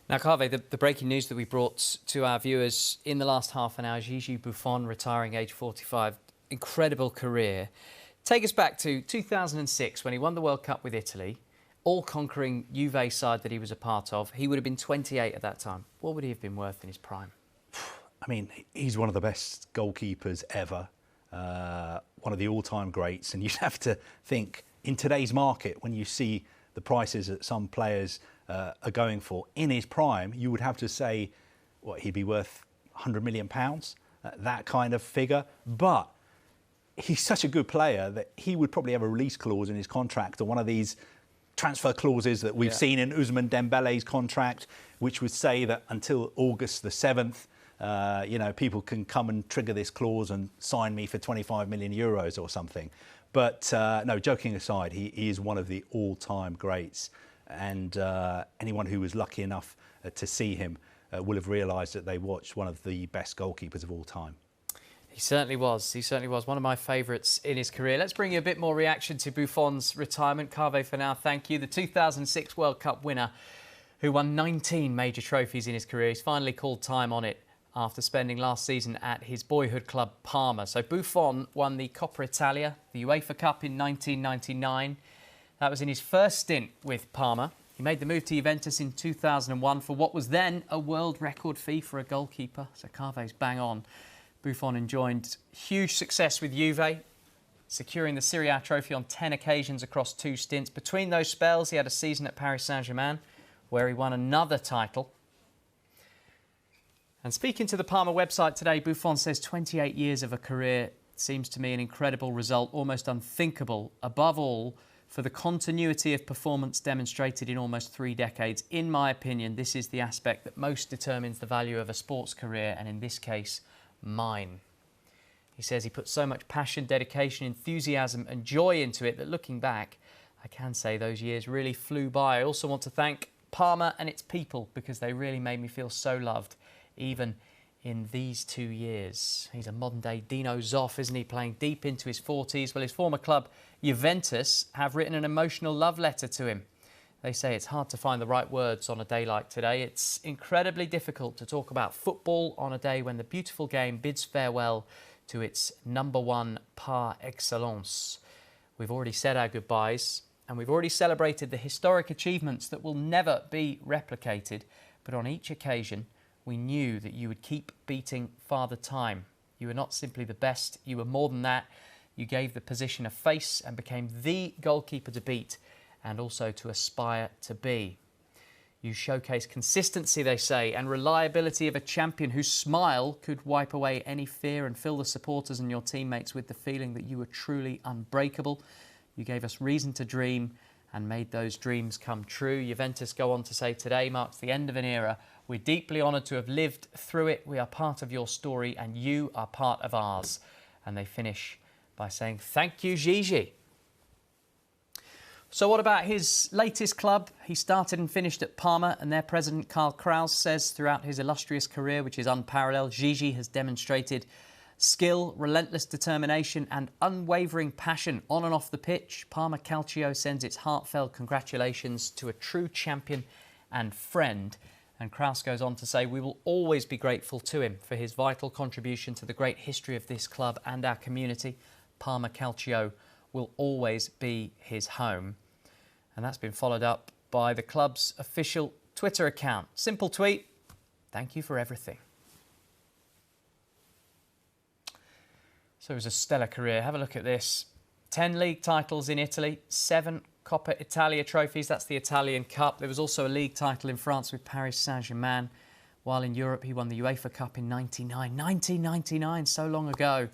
Now, Kaveh, the breaking news that we brought to our viewers in the last half an hour, Gianluigi Buffon retiring age 45, incredible career. Take us back to 2006 when he won the World Cup with Italy, all-conquering Juve side that he was a part of. He would have been 28 at that time. What would he have been worth in his prime? I mean, he's one of the best goalkeepers ever, one of the all-time greats. And you'd have to think, in today's market, when you see the prices that some players are going for in his prime, you would have to say, what, he'd be worth £100 million, that kind of figure. But he's such a good player that he would probably have a release clause in his contract, or one of these transfer clauses that we've seen in Ousmane Dembele's contract, which would say that until August the 7th, people can come and trigger this clause and sign me for 25 million euros or something. But no, joking aside, he is one of the all-time greats. And anyone who was lucky enough to see him will have realised that they watched one of the best goalkeepers of all time. He certainly was. He certainly was one of my favourites in his career. Let's bring you a bit more reaction to Buffon's retirement. Kaveh, for now, thank you. The 2006 World Cup winner who won 19 major trophies in his career. He's finally called time on it after spending last season at his boyhood club Parma. So Buffon won the Coppa Italia, the UEFA Cup in 1999. That was in his first stint with Parma. He made the move to Juventus in 2001 for what was then a world record fee for a goalkeeper. So Kaveh's bang on. Buffon enjoyed huge success with Juve, securing the Serie A trophy on 10 occasions across 2 stints. Between those spells, he had a season at Paris Saint-Germain, where he won another title. And speaking to the Parma website today, Buffon says 28 years of a career seems to me an incredible result, almost unthinkable, above all, for the continuity of performance demonstrated in almost 3 decades. In my opinion, this is the aspect that most determines the value of a sports career, and in this case, mine. He says he put so much passion, dedication, enthusiasm and joy into it that looking back, I can say those years really flew by. I also want to thank Parma and its people because they really made me feel so loved, even in these 2 years. He's a modern-day Dino Zoff, isn't he, playing deep into his 40s? Well, his former club, Juventus, have written an emotional love letter to him. They say it's hard to find the right words on a day like today. It's incredibly difficult to talk about football on a day when the beautiful game bids farewell to its #1 par excellence. We've already said our goodbyes and we've already celebrated the historic achievements that will never be replicated. But on each occasion, we knew that you would keep beating Father Time. You were not simply the best, you were more than that. You gave the position a face and became the goalkeeper to beat and also to aspire to be. You showcase consistency, they say, and reliability of a champion whose smile could wipe away any fear and fill the supporters and your teammates with the feeling that you were truly unbreakable. You gave us reason to dream and made those dreams come true. Juventus go on to say today marks the end of an era. We're deeply honoured to have lived through it. We are part of your story and you are part of ours. And they finish by saying, thank you, Gigi. So what about his latest club? He started and finished at Parma, and their president, Karl Kraus, says throughout his illustrious career, which is unparalleled, Gigi has demonstrated skill, relentless determination and unwavering passion on and off the pitch. Parma Calcio sends its heartfelt congratulations to a true champion and friend. And Kraus goes on to say, we will always be grateful to him for his vital contribution to the great history of this club and our community. Parma Calcio will always be his home. And that's been followed up by the club's official Twitter account. Simple tweet, thank you for everything. So it was a stellar career. Have a look at this. 10 league titles in Italy, 7 Coppa Italia trophies. That's the Italian Cup. There was also a league title in France with Paris Saint-Germain. While in Europe, he won the UEFA Cup in 1999, so long ago.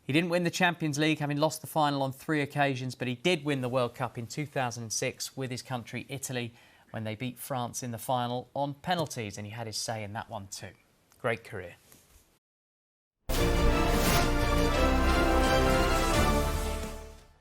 He didn't win the Champions League, having lost the final on 3 occasions, but he did win the World Cup in 2006 with his country, Italy, when they beat France in the final on penalties, and he had his say in that one too. Great career.